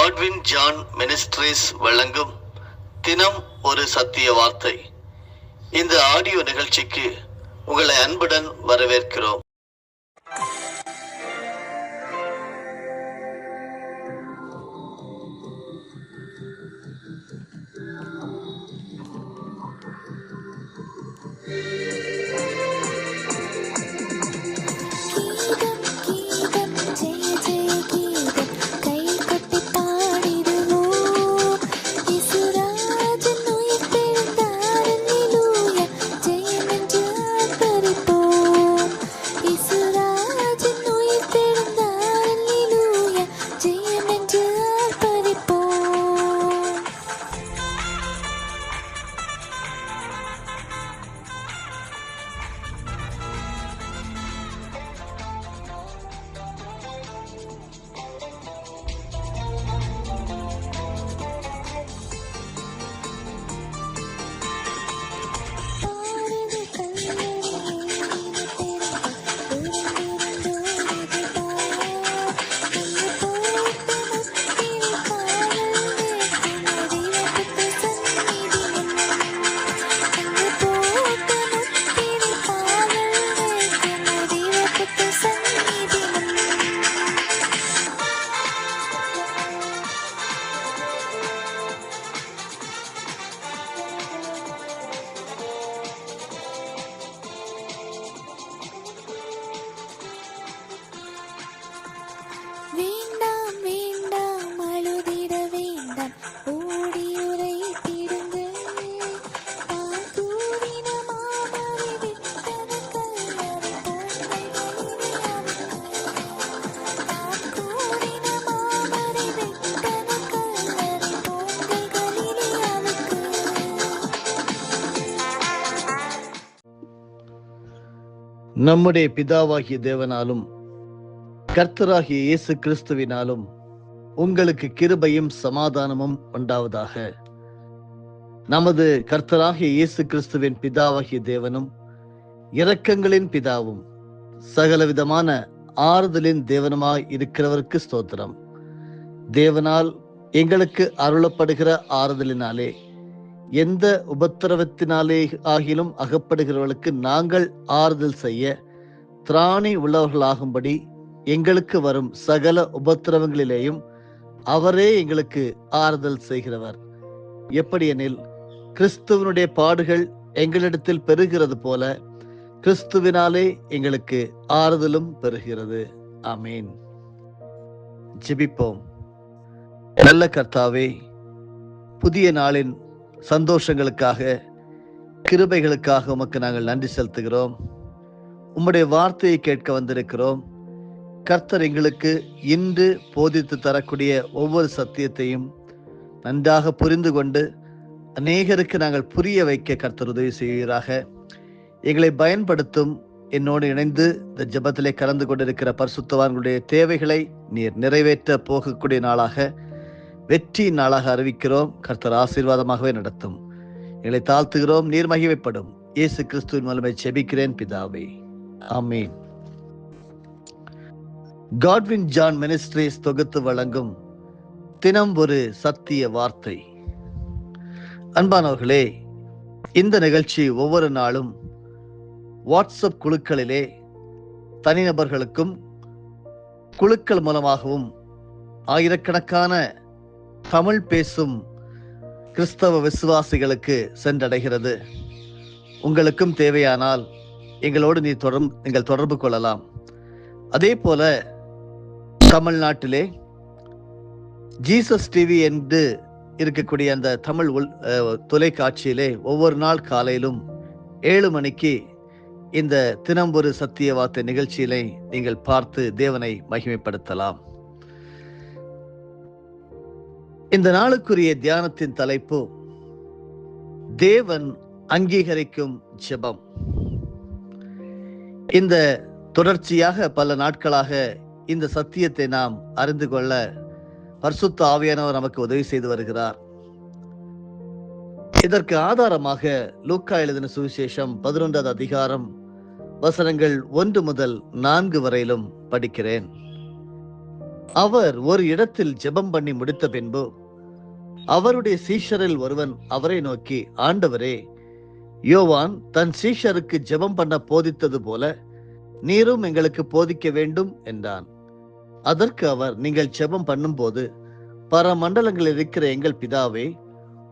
Godwin John ministries வழங்கும் தினம் ஒரு சத்திய வார்த்தை. இந்த ஆடியோ நிகழ்ச்சிக்கு உங்களை அன்புடன் வரவேற்கிறோம். நம்முடைய பிதாவாகிய தேவனாலும் கர்த்தராகிய இயேசு கிறிஸ்துவினாலும் உங்களுக்கு கிருபையும் சமாதானமும் உண்டாவதாக. நமது கர்த்தராகிய இயேசு கிறிஸ்துவின் பிதாவாகிய தேவனும் இரக்கங்களின் பிதாவும் சகலவிதமான ஆறுதலின் தேவனுமாய் இருக்கிறவருக்கு ஸ்தோத்திரம். தேவனால் எங்களுக்கு அருளப்படுகிற ஆறுதலினாலே எந்த உபத்திரவத்தினாலே ஆகிலும் அகப்படுகிறவர்களுக்கு நாங்கள் ஆறுதல் செய்ய திராணி உள்ளவர்களாகும்படி எங்களுக்கு வரும் சகல உபத்திரவங்களிலேயும் அவரே எங்களுக்கு ஆறுதல் செய்கிறவர். எப்படியெனில் கிறிஸ்துவனுடைய பாடுகள் எங்களிடத்தில் பெருகிறது போல கிறிஸ்துவினாலே எங்களுக்கு ஆறுதலும் பெறுகிறது. ஆமீன். ஜெபிப்போம். நல்ல கர்த்தாவே, புதிய நாளின் சந்தோஷங்களுக்காக கிருபைகளுக்காக உமக்கு நாங்கள் நன்றி செலுத்துகிறோம். உம்முடைய வார்த்தையை கேட்க வந்திருக்கிறோம். கர்த்தர் எங்களுக்கு இன்று போதித்து தரக்கூடிய ஒவ்வொரு சத்தியத்தையும் நன்றாக புரிந்து கொண்டு அநேகருக்கு நாங்கள் புரிய வைக்க கர்த்தர் உதவி செய்வீராக. எங்களை பயன்படுத்தும் என்னோடு இணைந்து இந்த ஜெபத்திலே கலந்து கொண்டிருக்கிற பரிசுத்தவான்களுடைய தேவைகளை நீர் நிறைவேற்ற போகக்கூடிய நாளாக, வெற்றி நாளாக அறிவிக்கிறோம். கர்த்தர் ஆசீர்வாதமாகவே நடத்தும். எங்களை தாழ்த்துகிறோம். நீர் மகிமைப்படும். இயேசு கிறிஸ்துவின் மூலமே ஜெபிக்கிறேன் பிதாவே. ஆமீன். காட்வின் ஜான் மினிஸ்ட்ரீஸ் தொகுத்து வழங்கும் தினம் ஒரு சத்திய வார்த்தை. அன்பானவர்களே, இந்த நிகழ்ச்சி ஒவ்வொரு நாளும் வாட்ஸ்அப் குழுக்களிலே தனிநபர்களுக்கும் குழுக்கள் மூலமாகவும் ஆயிரக்கணக்கான தமிழ் பேசும் கிறிஸ்தவ விசுவாசிகளுக்கு சென்றடைகிறது. உங்களுக்கும் தேவையானால் எங்களோடு நீங்கள் தொடர்பு கொள்ளலாம். அதே போல தமிழ்நாட்டிலே ஜீசஸ் டிவி என்று இருக்கக்கூடிய அந்த தமிழ் தொலைக்காட்சியிலே ஒவ்வொரு நாள் காலையிலும் 7 மணிக்கு இந்த தினம் ஒரு சத்திய வார்த்தை நிகழ்ச்சியிலே நீங்கள் பார்த்து தேவனை மகிமைப்படுத்தலாம். இந்த நாளுக்குரிய தியானத்தின் தலைப்பு தேவன் அங்கீகரிக்கும் ஜெபம். இந்த தொடர்ச்சியாக பல நாட்களாக இந்த சத்தியத்தை நாம் அறிந்து கொள்ள பரிசுத்த ஆவியானவர் நமக்கு உதவி செய்து வருகிறார். இதற்கு ஆதாரமாக லூக்கா எழுதின சுவிசேஷம் 11வது அதிகாரம் வசனங்கள் 1 முதல் 4 வரையிலும் படிக்கிறேன். அவர் ஒரு இடத்தில் ஜெபம் பண்ணி முடித்த பின்பு அவருடைய சீஷரில் ஒருவன் அவரை நோக்கி, ஆண்டவரே, யோவான் தன் சீஷருக்கு ஜெபம் பண்ண போதித்தது போல நீரும் எங்களுக்கு போதிக்க வேண்டும் என்றான். அதற்கு அவர், நீங்கள் ஜெபம் பண்ணும்போது, பரமண்டலங்களில் இருக்கிற எங்கள் பிதாவே,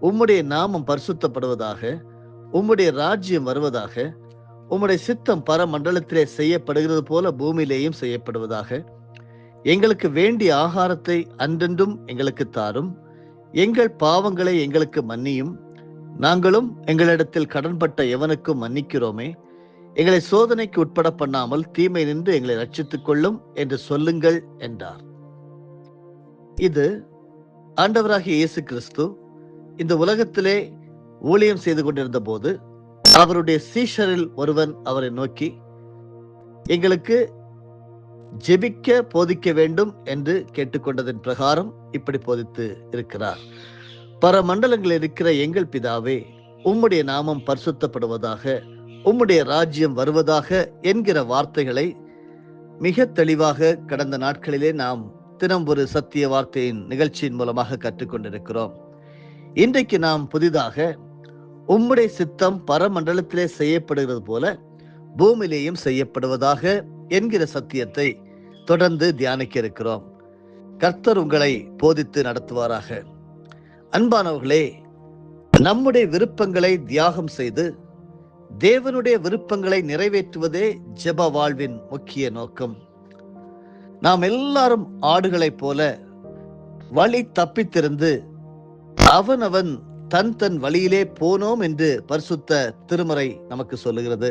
உம்முடைய நாமம் பரிசுத்தப்படுவதாக, உம்முடைய ராஜ்யம் வருவதாக, உம்முடைய சித்தம் பரமண்டலத்திலே செய்யப்படுகிறது போல பூமியிலேயும் செய்யப்படுவதாக. எங்களுக்கு வேண்டிய ஆகாரத்தை அன்றென்றும் எங்களுக்கு தாரும். எங்கள் பாவங்களை எங்களுக்கு மன்னியும், நாங்களும் எங்களிடத்தில் கடன்பட்ட எவனுக்கும் மன்னிக்கிறோமே. எங்களை சோதனைக்கு உட்பட பண்ணாமல் தீமை நின்று எங்களை ரட்சித்துக் கொள்ளும் என்று சொல்லுங்கள் என்றார். இது ஆண்டவராகிய இயேசு கிறிஸ்து இந்த உலகத்திலே ஊழியம் செய்து கொண்டிருந்த போது அவருடைய சீஷரில் ஒருவன் அவரை நோக்கி, எங்களுக்கு ஜெபிக்க போதிக்க வேண்டும் என்று கேட்டுக்கொண்டதன் பிரகாரம் இப்படி போதித்து இருக்கிறார். பரமண்டலங்களில் இருக்கிற எங்கள் பிதாவே, உம்முடைய நாமம் பரிசுத்தப்படுவதாக, உம்முடைய ராஜ்யம் வருவதாக என்கிற வார்த்தைகளை மிக தெளிவாக கடந்த நாட்களிலே நாம் தினம் ஒரு சத்திய வார்த்தையின் நிகழ்ச்சியின் மூலமாக கற்றுக்கொண்டிருக்கிறோம். இன்றைக்கு நாம் புதிதாக உம்முடைய சித்தம் பரமண்டலத்திலே செய்யப்படுகிறது போல பூமியிலேயும் செய்யப்படுவதாக என்கிற சத்தியத்தை தொடர்ந்து தியானிக்க இருக்கிறோம். கர்த்தர் உங்களை போதித்து நடத்துவாராக. அன்பானவர்களே, நம்முடைய விருப்பங்களை தியாகம் செய்து தேவனுடைய விருப்பங்களை நிறைவேற்றுவதே ஜெப வாழ்வின் முக்கிய நோக்கம். நாம் எல்லாரும் ஆடுகளைப் போல வழி தப்பித்திருந்து அவனவன் தன் தன் வழியிலே போனோம் என்று பரிசுத்த திருமறை நமக்கு சொல்லுகிறது.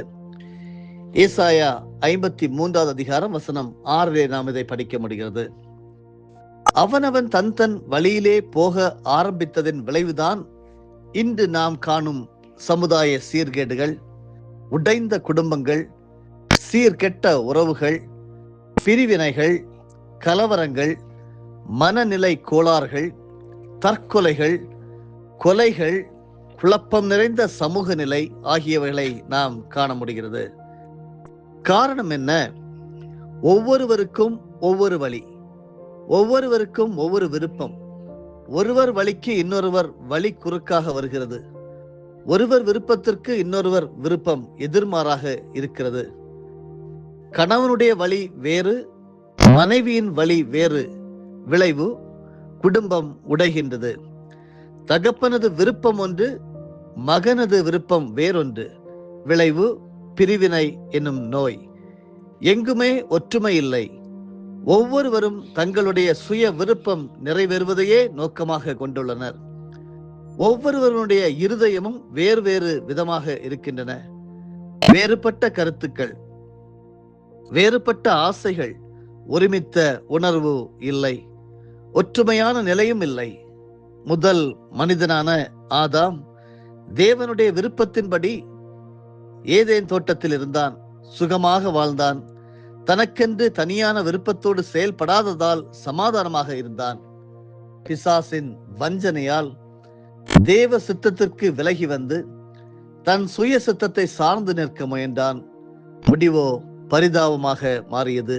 ஏசாயா 53 அதிகாரம் வசனம் 6 நாம் இதை படிக்க முடிகிறது. அவனவன் தன் தன் வழியிலே போக ஆரம்பித்ததின் விளைவுதான் இன்று நாம் காணும் சமுதாய சீர்கேடுகள், உடைந்த குடும்பங்கள், சீர்கெட்ட உறவுகள், பிரிவினைகள், கலவரங்கள், மனநிலை கோளாறுகள், தற்கொலைகள், கொலைகள், குழப்பம் நிறைந்த சமூக நிலை ஆகியவைகளை நாம் காண முடிகிறது. காரணம் என்ன? ஒவ்வொருவருக்கும் ஒவ்வொரு வழி, ஒவ்வொருவருக்கும் ஒவ்வொரு விருப்பம். ஒருவர் வழிக்கு இன்னொருவர் வழி குறுக்காக வருகிறது. ஒருவர் விருப்பத்திற்கு இன்னொருவர் விருப்பம் எதிர்மாறாக இருக்கிறது. கணவனுடைய வழி வேறு, மனைவியின் வழி வேறு. விளைவு, குடும்பம் உடைகின்றது. தகப்பனது விருப்பம் ஒன்று, மகனது விருப்பம் வேறொன்று. விளைவு, பிரிவினை என்னும் நோய். எங்குமே ஒற்றுமை இல்லை. ஒவ்வொருவரும் தங்களுடைய சுய விருப்பம் நிறைவேறுவதையே நோக்கமாக கொண்டுள்ளனர். ஒவ்வொருவருடைய இருதயமும் வேறு வேறு விதமாக இருக்கின்றன. வேறுபட்ட கருத்துக்கள், வேறுபட்ட ஆசைகள், ஒருமித்த உணர்வு இல்லை. ஒற்றுமையான நிலையும் இல்லை. முதல் மனிதனான ஆதாம் தேவனுடைய விருப்பத்தின்படி ஏதேன் தோட்டத்தில் இருந்தான், சுகமாக வாழ்ந்தான். தனக்கென்று தனியான விருப்பத்தோடு செயல்படாததால் சமாதானமாக இருந்தான். பிசாசின் வஞ்சனையால் தேவ சித்தத்திற்கு விலகி வந்து தன் சுய சித்தத்தை சார்ந்து நிற்க முயன்றான். முடிவோ பரிதாபமாக மாறியது.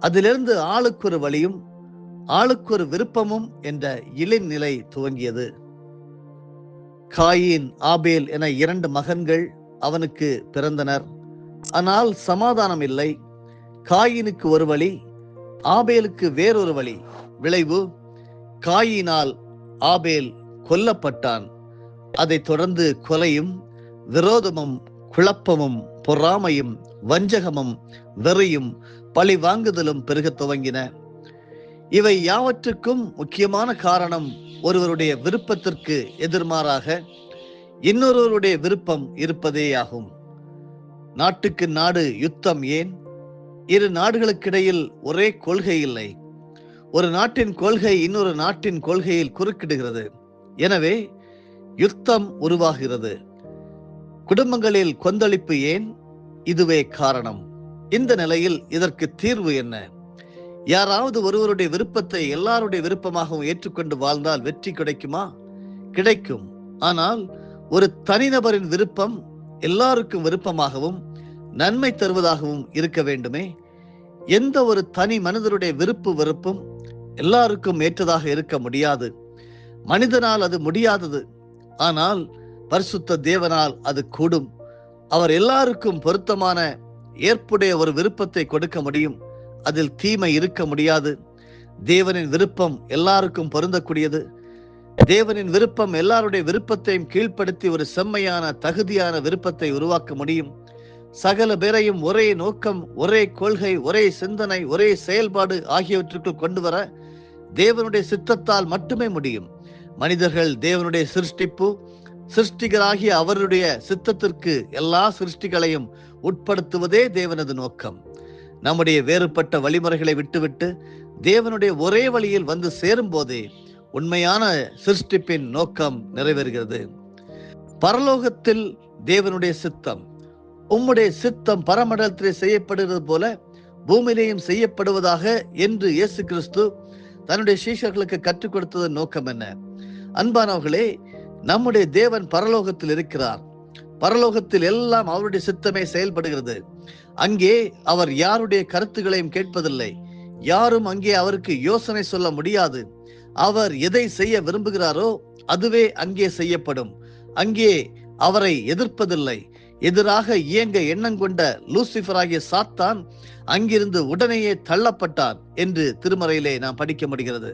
அதிலிருந்து ஆளுக்கொரு வழியும் ஆளுக்கொரு விருப்பமும் என்ற இளநிலை துவங்கியது. காயின், ஆபேல் என 2 மகன்கள் அவனுக்கு பிறந்தனர். ஆனால் சமாதானம் இல்லை. காயினுக்கு ஒரு வழி, ஆபேலுக்கு வேறொரு வழி. விளைவு, காயினால் ஆபேல் கொல்லப்பட்டான். அதைத் தொடர்ந்து கொலையும் விரோதமும் குழப்பமும் பொறாமையும் வஞ்சகமும் வெறியும் பழி வாங்குதலும் பெருகத் துவங்கின. இவை யாவற்றுக்கும் முக்கியமான காரணம் ஒருவருடைய விருப்பத்திற்கு எதிர்மாறாக இன்னொருவருடைய விருப்பம் இருப்பதேயாகும். நாட்டுக்கு நாடு யுத்தம் ஏன்? இரு நாடுகளுக்கிடையில் ஒரே கொள்கை இல்லை. ஒரு நாட்டின் கொள்கை இன்னொரு நாட்டின் கொள்கையில் குறுக்கிடுகிறது. எனவே யுத்தம் உருவாகிறது. குடும்பங்களில் கொந்தளிப்பு ஏன்? இதுவே காரணம். இந்த நிலையில் இதற்கு தீர்வு என்ன? யாராவது ஒருவருடைய விருப்பத்தை எல்லாருடைய விருப்பமாகவும் ஏற்றுக்கொண்டு வாழ்ந்தால் வெற்றி கிடைக்குமா? கிடைக்கும். ஆனால் ஒரு தனிநபரின் விருப்பம் எல்லாருக்கும் விருப்பமாகவும் நன்மை தருவதாகவும் இருக்க வேண்டுமே. எந்த ஒரு தனி மனிதருடைய விருப்பும் எல்லாருக்கும் ஏற்றதாக இருக்க முடியாது. மனிதனால் அது முடியாதது. ஆனால் பரிசுத்த தேவனால் அது கூடும். அவர் எல்லாருக்கும் பொருத்தமான ஏற்புடைய ஒரு விருப்பத்தை கொடுக்க முடியும். அதில் தீமை இருக்க முடியாது. தேவனின் விருப்பம் எல்லாருக்கும் பொருந்தக்கூடியது. தேவனின் விருப்பம் எல்லாருடைய விருப்பத்தையும் கீழ்ப்படுத்தி ஒரு செம்மையான தகுதியான விருப்பத்தை உருவாக்க முடியும். சகல பேரையும் ஒரே நோக்கம், ஒரே கொள்கை, ஒரே சிந்தனை, ஒரே செயல்பாடு ஆகியவற்றுக்குள் கொண்டு வர தேவனுடைய சித்தத்தால் மட்டுமே முடியும். மனிதர்கள் தேவனுடைய சிருஷ்டிப்பு. சிருஷ்டிகராகிய அவருடைய சித்தத்திற்கு எல்லா சிருஷ்டிகளையும் உட்படுத்துவதே தேவனது நோக்கம். நம்முடைய வேறுபட்ட வழிமுறைகளை விட்டுவிட்டு தேவனுடைய ஒரே வழியில் வந்து சேரும் போதே உண்மையான சிருஷ்டிப்பின் நோக்கம் நிறைவேறுகிறது. பரலோகத்தில் தேவனுடைய சித்தம், உம்முடைய சித்தம் பரமண்டலத்திலே செய்யப்படுகிறது போல பூமியிலேயும் செய்யப்படுவதாக என்று இயேசு கிறிஸ்து தன்னுடைய சீஷர்களுக்கு கற்றுக் கொடுத்ததன் நோக்கம் என்ன? அன்பானவர்களே, நம்முடைய தேவன் பரலோகத்தில் இருக்கிறார். பரலோகத்தில் எல்லாம் அவருடைய சித்தமே செயல்படுகிறது. அங்கே அவர் யாருடைய கருத்துக்களையும் கேட்பதில்லை. யாரும் அங்கே அவருக்கு யோசனை சொல்ல முடியாது. அவர் எதை செய்ய விரும்புகிறாரோ அதுவே அங்கே செய்யப்படும். அங்கே அவரை எதிர்ப்பதில்லை. எதிராக இயங்க எண்ணம் கொண்ட லூசிபராகிய சாத்தான் அங்கிருந்து உடனேயே தள்ளப்பட்டான் என்று திருமறையிலே நாம் படிக்க முடிகிறது.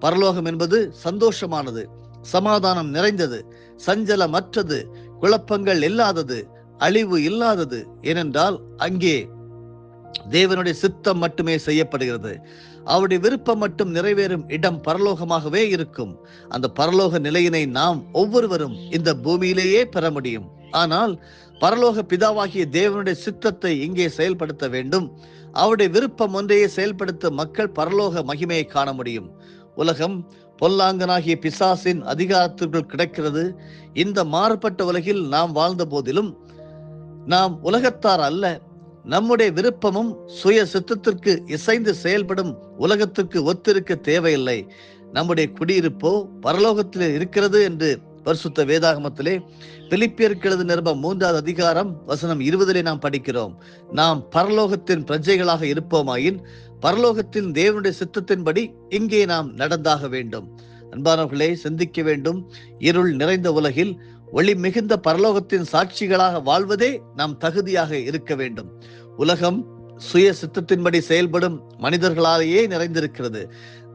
பரலோகம் என்பது சந்தோஷமானது, சமாதானம் நிறைந்தது, சஞ்சலமற்றது, குழப்பங்கள் இல்லாதது, அழிவு இல்லாதது. ஏனென்றால் அங்கே தேவனுடைய சித்தம் மட்டுமே செய்யப்படுகிறது. அவருடைய விருப்பம் மட்டும் நிறைவேறும் இடம் பரலோகமாகவே இருக்கும். அந்த பரலோக நிலையினை நாம் ஒவ்வொருவரும் இந்த பூமியிலேயே பெற முடியும். ஆனால் பரலோக பிதாவாகிய தேவனுடைய சித்தத்தை இங்கே செயல்படுத்த வேண்டும். அவருடைய விருப்பம் ஒன்றையே செயல்படுத்த மக்கள் பரலோக மகிமையை காண முடியும். உலகம் பொல்லாங்கனாகிய பிசாசின் அதிகாரத்திற்குள் கிடக்கிறது. இந்த மாறுபட்ட உலகில் நாம் வாழ்ந்த போதிலும் நாம் உலகத்தார் அல்ல. நம்முடைய விருப்பமும் சுய சித்தத்திற்கு இசைந்து செயல்படும் உலகத்திற்கு ஒத்திருக்க தேவையில்லை. நம்முடைய குடியிருப்போ பரலோகத்தில் இருக்கிறது என்று பரிசுத்த வேதாகமத்திலே பிலிப்பியருக்கு எழுதின நிருபம் 3வது அதிகாரம் வசனம் 20 நாம் படிக்கிறோம். நாம் பரலோகத்தின் பிரஜைகளாக இருப்போமாயின் பரலோகத்தின் தேவனுடைய சித்தத்தின்படி இங்கே நாம் நடந்தாக வேண்டும். அன்பானவர்களே, சிந்திக்க வேண்டும். இருள் நிறைந்த உலகில் ஒளி மிகுந்த பரலோகத்தின் சாட்சிகளாக வாழ்வதே நாம் தகுதியாக இருக்க வேண்டும். உலகம் சுய சித்தத்தின்படி செயல்படும் மனிதர்களாலேயே நிறைந்திருக்கிறது.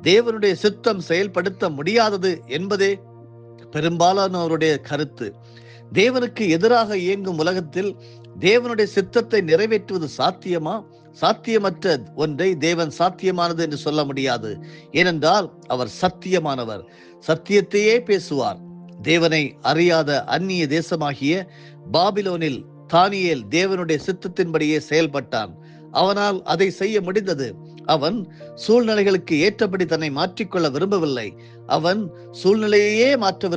தேவனுடைய சித்தம் செயல்படுத்த முடியாதது என்பதே பெரும்பாலானவருடைய கருத்து. தேவனுக்கு எதிராக இயங்கும் உலகத்தில் தேவனுடைய சித்தத்தை நிறைவேற்றுவது சாத்தியமா? சாத்தியமற்ற ஒன்றை தேவன் சாத்தியமானது என்று சொல்ல முடியாது. ஏனென்றால் அவர் சத்தியமானவர், சத்தியத்தையே பேசுவார். தேவனை அறியாத அந்நிய தேசமாகிய பாபிலோனில் தானியேல் தேவனுடைய சித்தத்தின்படியே செயல்பட்டான். அவனால் அதை செய்ய முடிந்தது. அவன் சூழ்நிலைகளுக்கு ஏற்றபடி தன்னை மாற்றிக்கொள்ள விரும்பவில்லை. அவன் சூழ்நிலையையே மாற்ற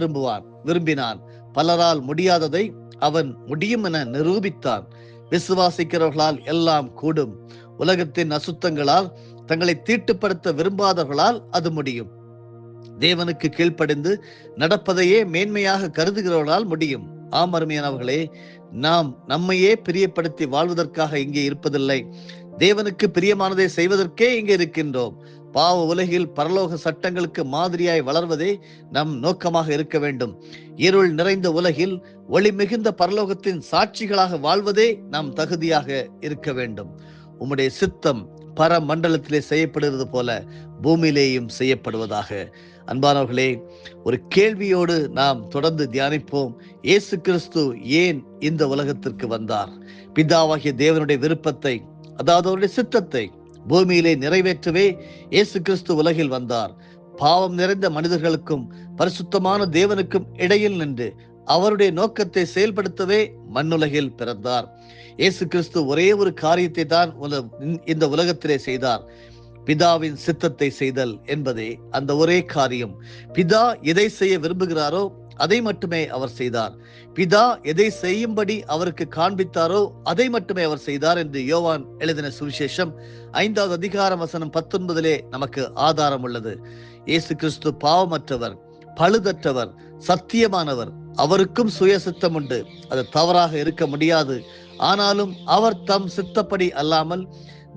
விரும்பினான். பலரால் முடியாததை அவன் முடியும் என நிரூபித்தான். விசுவாசிக்கிறவர்களால் எல்லாம் கூடும். உலகத்தின் அசுத்தங்களால் தங்களை தீட்டுப்படுத்த விரும்பாதவர்களால் அது முடியும். தேவனுக்கு கீழ்ப்படிந்து நடப்பதையே மேன்மையாக கருதுகிறவர்களால் முடியும். ஆம் அருமையானவர்களே, நாம் நம்மையே பிரியப்படுத்தி வாழ்வதற்காக இங்கே இருப்பதில்லை. தேவனுக்கு பிரியமானதை செய்வதற்கே இங்கே இருக்கின்றோம். பாவ உலகில் பரலோக சட்டங்களுக்கு மாதிரியாய் வளர்வதே நம் நோக்கமாக இருக்க வேண்டும். இருள் நிறைந்த உலகில் ஒளி மிகுந்த பரலோகத்தின் சாட்சிகளாக வாழ்வதே நாம் தகுதியாக இருக்க வேண்டும். உம்முடைய சித்தம் பரமண்டலத்திலே செய்யப்படுகிறது போல பூமியிலேயும் செய்யப்படுவதாக. அன்பானவர்களே, ஒரு கேள்வியோடு நாம் தொடர்ந்து தியானிப்போம். இயேசு கிறிஸ்து ஏன் இந்த உலகத்திற்கு வந்தார்? பிதாவாகிய தேவனுடைய விருப்பத்தை, அதாவது அவருடைய சித்தத்தை பூமியிலே நிறைவேற்றவே இயேசு கிறிஸ்து உலகில் வந்தார். பாவம் நிறைந்த மனிதர்களுக்கும் பரிசுத்தமான தேவனுக்கும் இடையில் நின்று அவருடைய நோக்கத்தை செயல்படுத்தவே மண்ணுலகில் பிறந்தார். இயேசு கிறிஸ்து ஒரே ஒரு காரியத்தை தான் இந்த உலகத்திலே செய்தார். பிதாவின் சித்தத்தை செய்தல் என்பதே அந்த ஒரே காரியம். பிதா எதை செய்ய விரும்புகிறாரோ அதை மட்டுமே அவர் செய்தார். பிதா எதை செய்யும்படி அவருக்கு காண்பித்தாரோ அதை மட்டுமே அவர் செய்தார் என்று யோவான் எழுதின சுவிசேஷம் 5வது அதிகாரம் வசனம் 19 நமக்கு ஆதாரம் உள்ளது. இயேசு கிறிஸ்து பாவமற்றவர், பழுதற்றவர், சத்தியமானவர். அவருக்கும் சுய சித்தம் உண்டு. அது தவறாக இருக்க முடியாது. ஆனாலும் அவர் தம் சித்தப்படி அல்லாமல்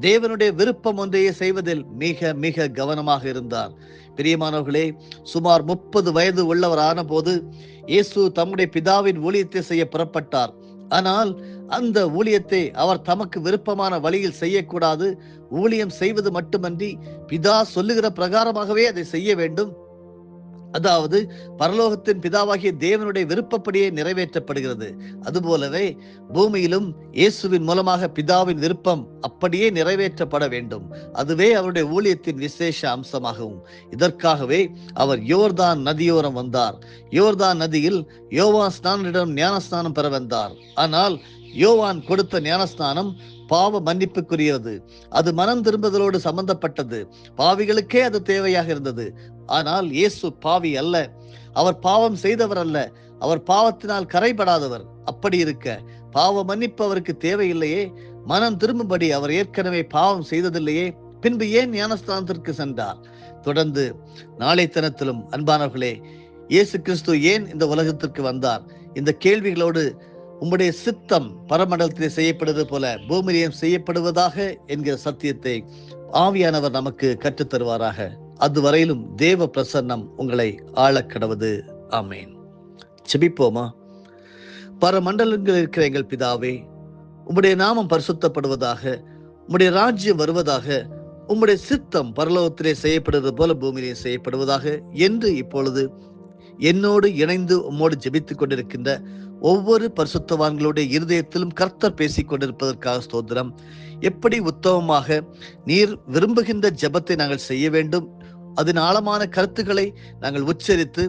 தேவனுடைய விருப்பம் ஒன்றையே செய்வதில் மிக மிக கவனமாக இருந்தார். பிரியமானவர்களே, சுமார் 30 வயது உள்ளவர் ஆன போது இயேசு தம்முடைய பிதாவின் ஊழியத்தை செய்ய புறப்பட்டார். ஆனால் அந்த ஊழியத்தை அவர் தமக்கு விருப்பமான வழியில் செய்யக்கூடாது. ஊழியம் செய்வது மட்டுமன்றி பிதா சொல்லுகிற பிரகாரமாகவே அதை செய்ய வேண்டும். அதாவது பரலோகத்தின் பிதாவாகிய தேவனுடைய விருப்பப்படியே நிறைவேற்றப்படுகிறது. அதுபோலவே பூமியிலும் இயேசுவின் மூலமாக பிதாவின் விருப்பம் அப்படியே நிறைவேற்றப்பட வேண்டும். அதுவே அவருடைய ஊழியத்தின் விசேஷ அம்சமாகவும். இதற்காகவே அவர் யோர்தான் நதியோரம் வந்தார். யோர்தான் நதியில் யோவான் ஸ்நானனிடம் ஞானஸ்நானம் பெற வந்தார். ஆனால் யோவான் கொடுத்த ஞானஸ்நானம் பாவ மன்னிப்புக்குரியது. அது மனம் திரும்புதலோடு சம்பந்தப்பட்டது. பாவிகளுக்கே அது தேவையாக இருந்தது. ஆனால் இயேசு பாவி அல்ல. அவர் பாவம் செய்தவர் அல்ல. அவர் பாவத்தினால் கரைபடாதவர். அப்படி இருக்க பாவ மன்னிப்பு அவருக்கு தேவையில்லையே. மனம் திரும்பும்படி அவர் ஏற்கனவே பாவம் செய்ததில்லையே. பின்பு ஏன் ஞானஸ்தானத்திற்கு சென்றார்? தொடர்ந்து நாளை தினத்திலும் அன்பானவர்களே, இயேசு கிறிஸ்து ஏன் இந்த உலகத்திற்கு வந்தார்? இந்த கேள்விகளோடு உம்முடைய சித்தம் பரமண்டலத்திலே செய்யப்படுவது போல பூமியிலும் செய்யப்படுவதாக என்கிற சத்தியத்தை ஆவியானவர் நமக்கு கற்றுத் தருவாராக. அதுவரையிலும் தேவ பிரசன்னம் உங்களை ஆளக்கடவது. ஆமேன். செபிப்போமா. பரமண்டலங்களில் இருக்கிற எங்கள் பிதாவே, உம்முடைய நாமம் பரிசுத்தப்படுவதாக, உம்முடைய ராஜ்யம் வருவதாக, உம்முடைய சித்தம் பரலோகத்திலே செய்யப்படுவது போல பூமியிலே செய்யப்படுவதாக என்று இப்பொழுது என்னோடு இணைந்து உம்மோடு ஜெபித்துக் கொண்டிருக்கின்ற ஒவ்வொரு பரிசுத்தவான்களுடைய இருதயத்திலும் கர்த்தர் பேசிக் கொண்டிருப்பதற்காக ஸ்தோத்திரம். எப்படி உத்தமமாக நீர் விரும்புகின்ற ஜெபத்தை நாங்கள் செய்ய வேண்டும், அதன் ஆழமான கருத்துக்களை நாங்கள் உச்சரித்து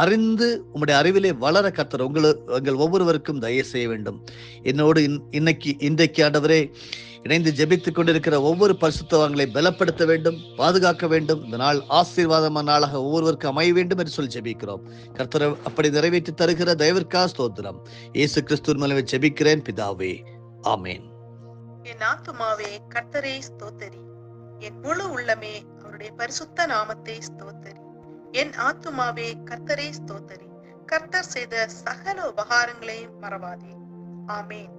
அறிந்து உம்முடைய அறிவிலே வளர கர்த்தர் எங்கள் ஒவ்வொருவருக்கும் தயவு செய்ய வேண்டும். என்னோடு இன்றைக்கு ஆண்டவரே இணைந்து ஜெபித்துக் கொண்டிருக்கிற ஒவ்வொரு பரிசுத்தவான்களை பலப்படுத்த வேண்டும், பாதுகாக்க வேண்டும். இந்த நாள் ஆசீர்வாதமான நாளாக ஒவ்வொருவருக்கும் அமைய வேண்டும் என்று சொல்லி ஜெபிக்கிறோம். கர்த்தர் அப்படி நிறைவேற்றி தருகிற தயவிற்காக ஸ்தோத்திரம். இயேசு கிறிஸ்துவின் மூலமே ஜெபிக்கிறேன் பிதாவே. ஆமேன். என் ஆத்துமாவே கர்த்தரை ஸ்தோத்தரி, என் முழு உள்ளமே அவருடைய பரிசுத்த நாமத்தை ஸ்தோத்தரி. என் ஆத்துமாவே கர்த்தரை ஸ்தோத்தரி, கர்த்தர் செய்த சகல உபகாரங்களையும் மறவாதே. ஆமேன்.